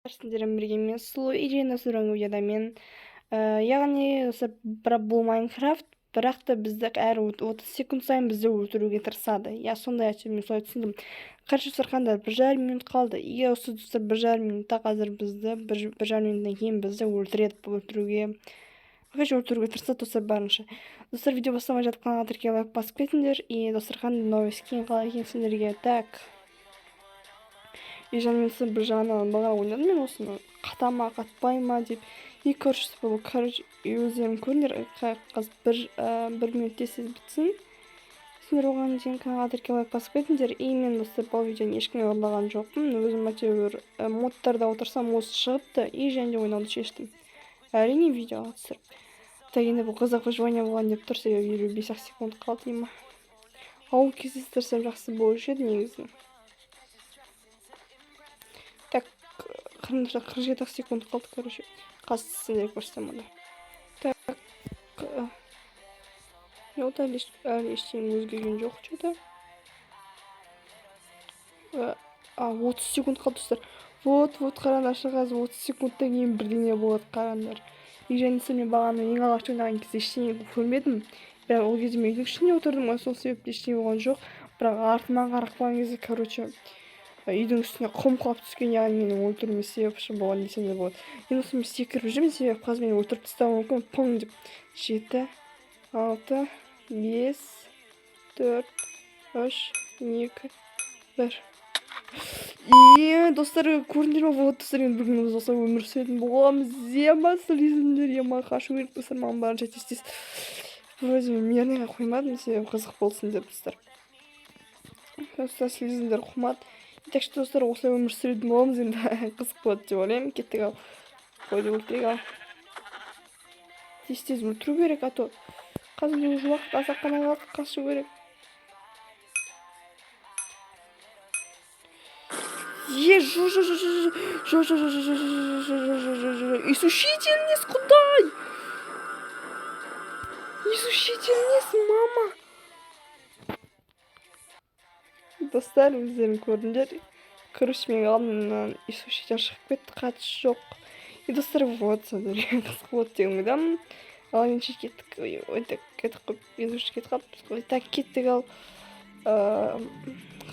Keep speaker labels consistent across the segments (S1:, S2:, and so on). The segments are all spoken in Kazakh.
S1: Сіздермен бірге мен сұлу Ирина соңғы видеода мен яғни осы бұл Майнкрафт, бірақ та бізді әр 30 секунд сайын бізді өлтіруге тырысады. Я сондай мен солай түсіндім. Короче, сұрқандар 1,5 минут қалды. Егер осы достар 1,5 минутта қазір бізді 1,5 минуттан кейін бізді өлтіруге тырысады достар барынша. Достар, видео бастамай жатып каналға тіркеліп лайк басып кетіңдер. И достар, қандай новость кейін қалай екен сендерге. Так. И жаңасы бір жағынан баға ойнадым мен осыны, қатама қатпай ма деп. И короче, өздерің көріңдер, қазір 1 минутте сіз бітсін. Сендер оған дейін каналға тіркеліп лайк басып кетіңдер. И мен достар бұл видеоны ешкімге орындаған жоқпын. Өзім әйтеуір модтарда отырсам осы шығыпты и және ойнауды шештім. Әрине видеоға түсіріп. Так, енді бұл қызық выживание болған деп тұр, себебі 55 секунд қалды деймін. Ау кездестірсем жақсы болушы еді негізі. Так, 47 секунд қалды, короче. Қазір сендерге көрсетем оны. Так, yo'da әлі ештеңе өзгерген жоқ, что-то. 30 секунд қалды достар. Вот, қараңдаршы, қазір 30 секундтан кейін бірдеңе болады, қараңдар. И және мен бағана ең алғаш ойнаған кезде ештеңе көрмедім. Бірақ ол кезде мен үйдің ішінде отырдым, сол себепті ештеңе болған жоқ. Бірақ артыма қарап қалған кезде, короче, үйдің үстіне құм құлап түскен, яғни менің өлтіруіме себепші болған десем де болады. Енді осы мен секіріп жүрмін, себебі қазір мені өлтіріп тастауы мүмкін. Пың деп. 7, 6, 5, 4, 3, 2, 1. Достар, көрдіңдер ма? Вот, достар, мен бүгін осылай өмір сүретін боламыз. Ема слизімдер, ема қашу керек достар, маған барынша тез. Вроде мен мернеға қоймадым, себебі қызық болсын деп достар. Достар, слизімдер қоймады. Так что достар, осылай өмір сүретін боламыз, енді қызық болады деп ойлаймын. Кеттік ал. Қойды өлтірек ал. Тез өлтіру керек, а то қазір уже уақыт азақ қана қалды, қашу керек. Иисусительниц, куда? Иисусительниц, мама. Достар, өздерің көрдіңдер. Короче, мен алдымнан Иисуситель шығып кетті, қатысы жоқ. И достар, вот, қызық болады деген ойдамын. Ал енді кеттік. Ой, так, кеттік қойып, Иисуситель кетіп қалып. Так, кеттік ал.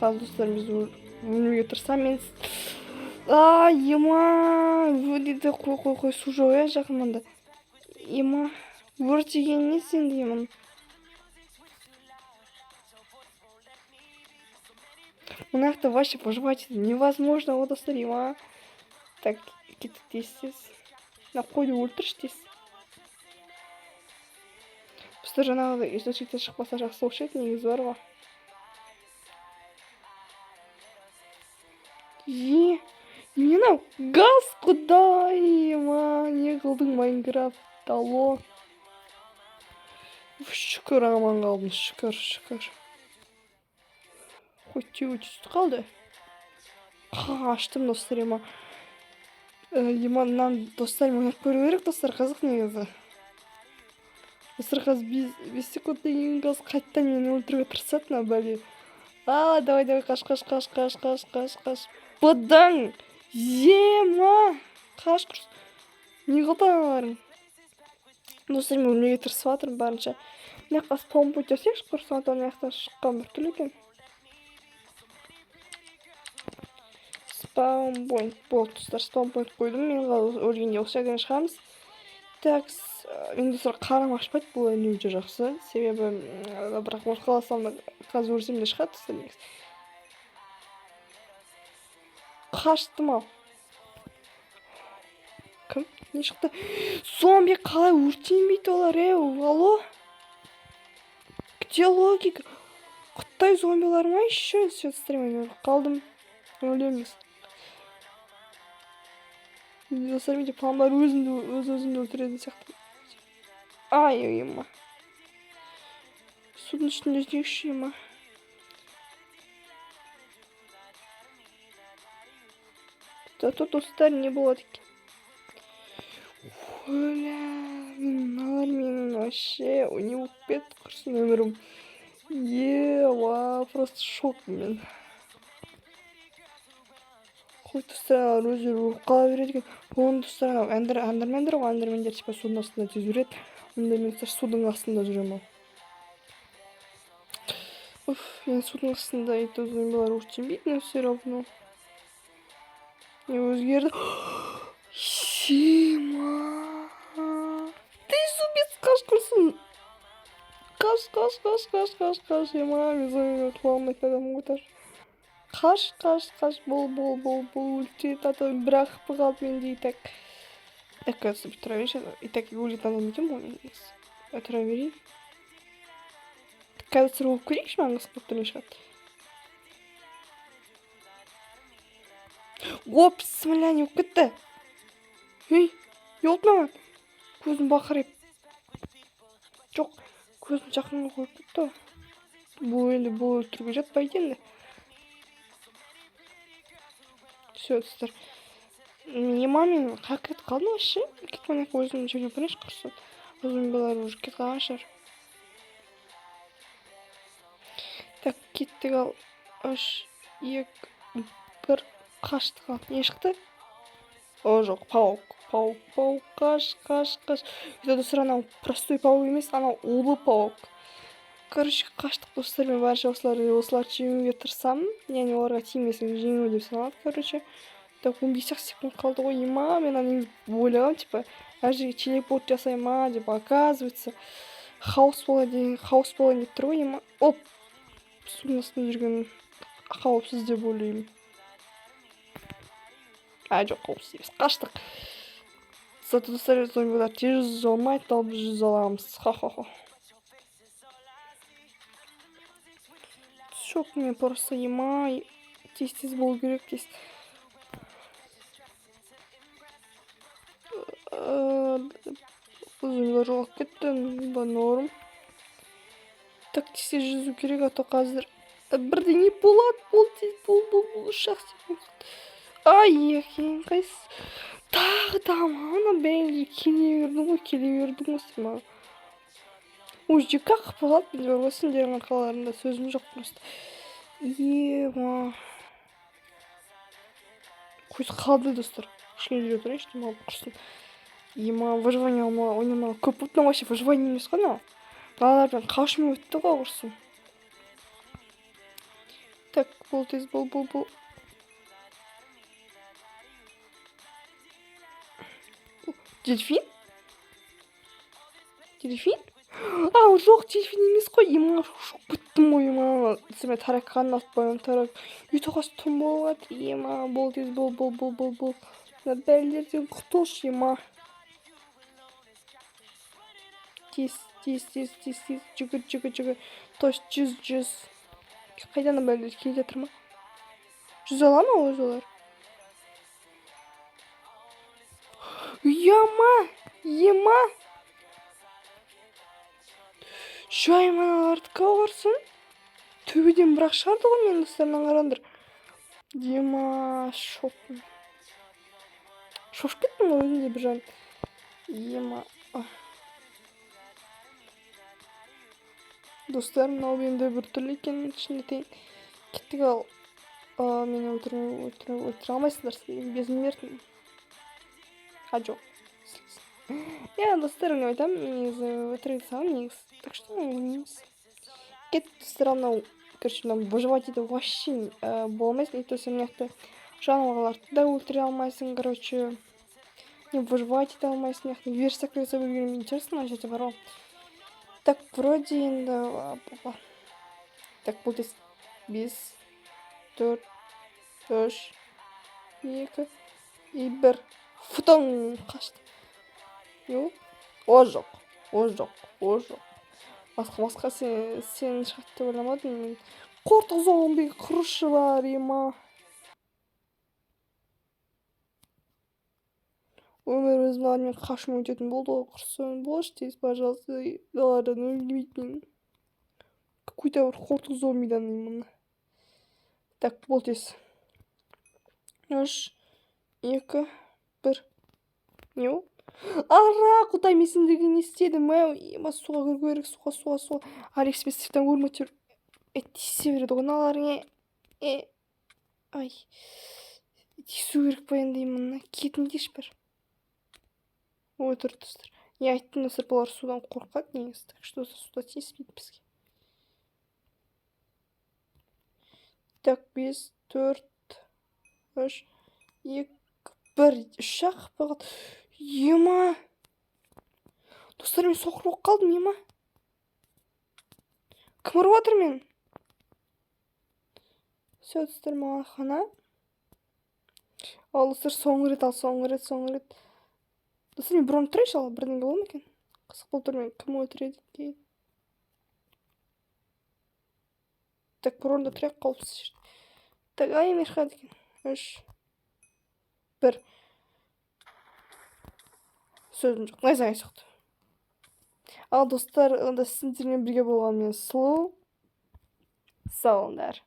S1: Қазір достар, біз өлмеуге тырысам мен. Ема, өдеді, қой, су жоқ жақынманда. Ема, өртеген не сен деймін. Мынақта вообще пожевать невозможно, вот достар, ема. Так, кеттік тез. Қойды өлтірші тез. Достар, жаңағы источниктен шықпаса жақсы болушы еді, негізі бар ғой. Мені газ құдай, ема, не қылдың Майнкрафт, алло. Шүкір аман қалдым, шүкір. Хоть қалды. Аштым достар, ема. Еманнан достар, мен көру керек достар, қызық негізі. Достар, қазір 5 секундтан кейін қаз қайттан мені өлтіруге тырысады, бәле. Давай, қаш. Бұдың! Ема! Қаш құрс. Не қылдарың? Достар, мен өлмеге тырысып атырмын барынша. Мына спаун пойнт жасайықшы, құрсын атауын аяқтан шыққан бір түрлі екен. Спаун пойнт болды, достар, спаун пойнт қойдым. Мен өлгенде осы жерден шығамыз. Так, мен достар қарам ашпайды, бұл әне өте жақсы. Себебі бірақ осы қаласам қазір өлсем де шығады достар негізі. Қаштым ал. Кім? Не шықты? Зомби қалай өртенбейді олар, алло? Где логика? Қытай зомбилар ма еще? Все, стримейн қалдым. Өлеміз. Достар, менде палмар өзімді өлтіретін сияқты. Ема. Судың ішінде іздеуші, ема. Тут достар не болады екен. Мыналар менің вообще не болып кетті, құрсын өмірім. Просто шок мен. Қой достар өздері ұрып қала береді екен. Оның достар андермендер ғой, андермендер типа судың астында тез жүреді. Онда мен судың астында жүремін. Уф, енді судың астында это зомбилар өртенбейді, но все равно. Не өзгерді. Сима! Ты зубец қаш құрсын! Қаш, ема, мен зомбилар қыла алмайтын адаммын ғой тар. Қаш, бол, өлтіреді адам, бір ақпы қалды менде и так. Так, қазір тұра берейінші, и так өлетін адам етем ғой мен негізі. Тұра берейін. Қазір болып көрейікші, маған қысып болып тұрмай шығады. Оп, смоля не болып кетті. Ей, елт маған. Көзім бақырайып. Жоқ, көзім жақынға қойып кетті. Бұл енді бұл өлтіруге жатпайды енді. Все, достар. Ема мен қақ кетіп қалдым вообще. Кетіп қойнақ өзім жерге бірінші құрсын. Өзім балар уже кетіп қалған шығар. Так, кеттік ал. 3, 2, 1, қаштық ал. Не шықты? О, жоқ, паук, қаш. Это достар, анау простой паук емес, анау улы паук. Короче, қаштық достар, мен барынша осылар жеңуге тырысамын. Яғни оларға тимесін жеңу деп саналады, короче. Так, 15 секунд қалды ғой, ема, мен аны ойлағам, типа, әр жерге телепорт жасайма, деп, оказывается, хаос болайын деп тұр ғой, ема. Оп, судың астында жүрген қауіпсіз деп ойлаймын. Жоқ, қауіпсіз емес, қаштық. Зато достар, зомбилар тез жүз алмайды, ал біз жүз аламыз. Ха-ха-ха. Шок, мен просто ема, тез болу керек, тез. Зомбилар жоғалып кетті, бұл норм. Так, тез жүзу керек, а то қазір бірдеңе болады, бұл шақ секунд. Ай, екен, қайсы. Тағы да мана бәрі келе бердің ғой сен маған. Ой, жека қыпылады, мен бар сендердің арқаларында сөзім жоқ просто. Ема. Көз қалды достар. Кішкене жүре тұрайыншы, демалып құрсын. Ема, выживание ойнамаған көп өттің вообще, выживание емес қой мынау. Балалардан қашым өтті ғой құрсын. Так, бол тез, бол. Дельфин? Жоқ, дельфин емес қой. Ема, шоқ біттім ғой, ема. Сәме тараққан атпайым, үйті қасы тұм болады. Ема, бол тез, бол. Бәлдерден құтылшы, ема. Тез. Жүгір. Тош, 100. Қайдан бәлдер келе жатыр ма? 100 ала ма өз олар? Ема. Жайманалардікі құрсын. Төбеден бірақ шығарды ғой мен достарынан қарандыр. Ема, шоқпын. Шошып кеттім ғой өзінде бір жан. Ема. Достар, мынау енді бір түрлі екен, шынды тейін. Кеттік ал. Мені өлтіре алмайсыңдар, безмертный. Жоқ. Достар, мен айтам, негізі өлтіре салам негізі. Так что ойлаймыз. Кеттік достар, мынау, короче, мынау выживать еді вообще болмайсың. И то есть мынақты жануарларды да өлтіре алмайсың, короче. Не выживать ете алмайсың, мынақты версия кіргізе білгенім интересно, мына жерде бар ғой. Так, вроде енді... Так, бұл тез 5, 4, 3, 2, 1. Футон қашты. Yok. О жоқ. Басқа сен шығады деп ойламадым. Қортық зомби құрышы бар, ема. Өмір өзімнен қашым өтетін болды ғой, құрсын. Болшы тез, пожалуйста, далардан өлмейтін. Какой-то бір қортық зомбидан именно. Так, бол тез. 3, 2, 1. Не ол? Ара, құдай мен сендерге не істедім, ема, суға кіру керек, суға. Алиэкспресстен көрмей тисе береді ғой мыналарың. Ай. тиісу керек па енді мына кетіңдерші бір. Ой, тұр достар. Я айттым достар, бұлар судан қорқады негізі. Так что суда тиіспейді бізге. Так, 5, 4, 3, 2, 1. Үш-ақ бағыт. Ема! Достар, мен соқыр болып қалдым, ема? Кім ұрып жатыр мен? Все, достар, маған хана. Ал, достар, соңғы рет. Достар, мен бұрын тұрайыншы, ал бірдеңе болу ма екен? Қызық болып тұр, мен кім өлтіреді екен? Так, бұрында тұрайық, қауіпсіз жерде. Так, ай, мерхат екен. 3, 1. Сөзім жоқ, найзағай соқты. Ал, достар, онда сіздермен бірге болған мен сұлу. Сау болыңдар.